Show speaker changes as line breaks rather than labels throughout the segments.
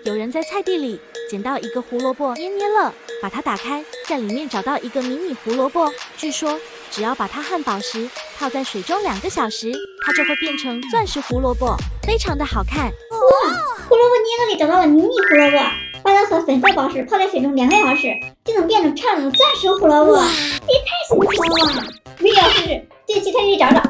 有人在菜地里捡到一个胡萝卜，捏捏乐，把它打开，在里面找到一个迷你胡萝卜。据说只要把它和宝石泡在水中2个小时，它就会变成钻石胡萝卜，非常的好看。
哇，胡萝卜捏乐里找到了迷你胡萝卜，把它和粉色宝石泡在水中2个小时，就能变成漂亮的钻石胡萝卜，这也太神奇了吧！我也要试试，就去菜地里找找。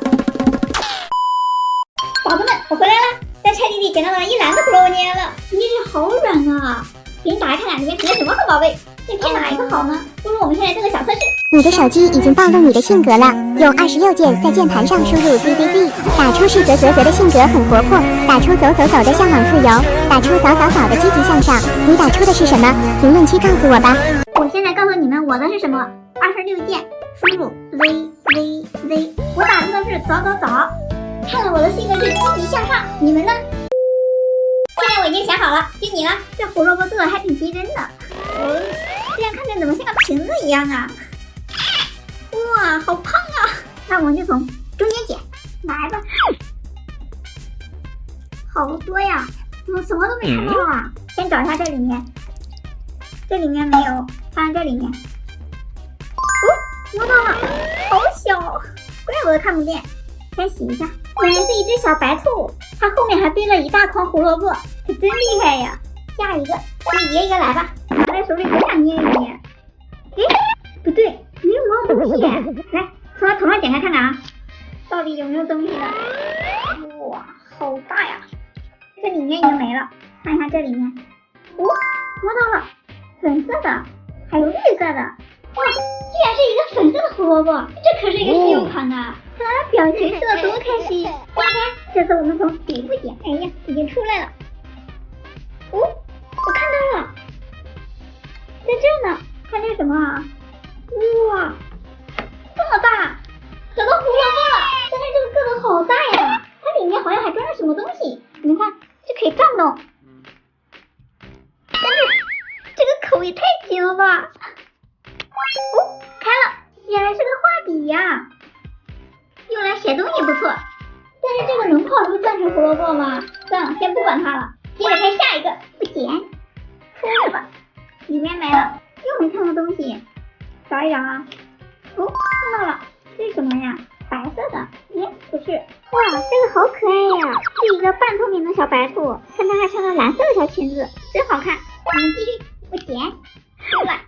宝子们，我回来了，在菜地里捡到了一篮子胡萝卜捏乐，捏着好软啊！给你打开看看里面藏着什么好宝贝，这骗哪一个好呢？不如我们先来做个小测试。
你的手机已经暴露你的性格了，用26键在键盘上输入 ZZZ， 打出是啧的性格很活泼，打出走的向往自由，打出早的积极向上。你打出的是什么？评论区告诉我吧。
我现在告诉你们我的是什么，26键输入 ZZZ， 我打出的是早。看了我的性格是积极向上，你们呢？现在我已经想好了，就你了。这胡萝卜做的还挺逼真的，这样看着怎么像个瓶子一样啊？哇，好胖啊！那我们就从中间捡，来吧。好多呀，怎么什么都没看到啊？先找一下这里面，这里面没有，看看这里面。哦，摸到了，好小，怪不得看不见。先洗一下。原来是一只小白兔，它后面还背了一大筐胡萝卜，可真厉害呀！下一个，你捏一个来吧，拿在手里很想捏一捏。诶，不对，没有摸到东西。来，从它头上剪开看看啊，到底有没有东西呢？哇，好大呀！这里面已经没了，看一下这里面。哦，摸到了，粉色的，还有绿色的。哇，居然是一个粉色的胡萝卜，这可是一个稀有款啊！看他表情笑得多开心！你看，这次我们从底部捡，哎呀，已经出来了。哦，我看到了，在这呢，看这是什么啊？哇，这么大，找到胡萝卜了！但是这个个子好大呀，它里面好像还装着什么东西，你们看，这可以转动。但是这个口也太紧了吧！哦，开了，原来是个画笔呀。用来写东西不错，但是这个能泡出钻石胡萝卜吗？算了，先不管它了，接着开下一个，不捡，出来吧，里面没了，又没看到东西，找一找啊。哦，看到了，这是什么呀？白色的，耶，不是，哇，这个好可爱呀，是一个半透明的小白兔，看它还穿了蓝色的小裙子，真好看。我们继续，不捡，出来。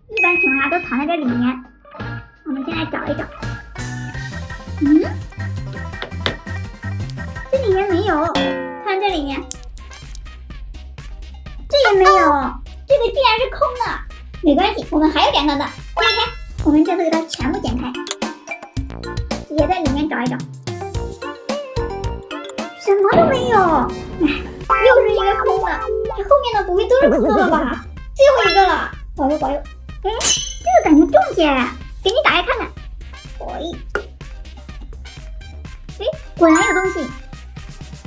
一般情况下都藏在这里面。我们先来找一找，这里面没有，看这里面，这也没有，这个竟然是空的。没关系，我们还有2个呢，拆开，我们这次给它全部剪开，也在里面找一找，什么都没有，又是一个空的，这后面的不会都是空的了吧？最后一个了，保佑！哎，这个感觉重些。给你打开看看，哎，果然有东西。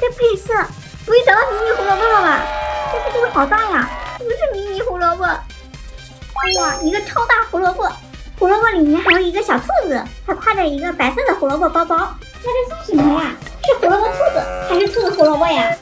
这配色不会找到迷你胡萝卜了吧？但是这个好大呀，不是迷你胡萝卜。哇，一个超大胡萝卜，胡萝卜里面还有一个小兔子，它挎着一个白色的胡萝卜包包。那这送什么呀？是胡萝卜兔子还是兔子胡萝卜呀？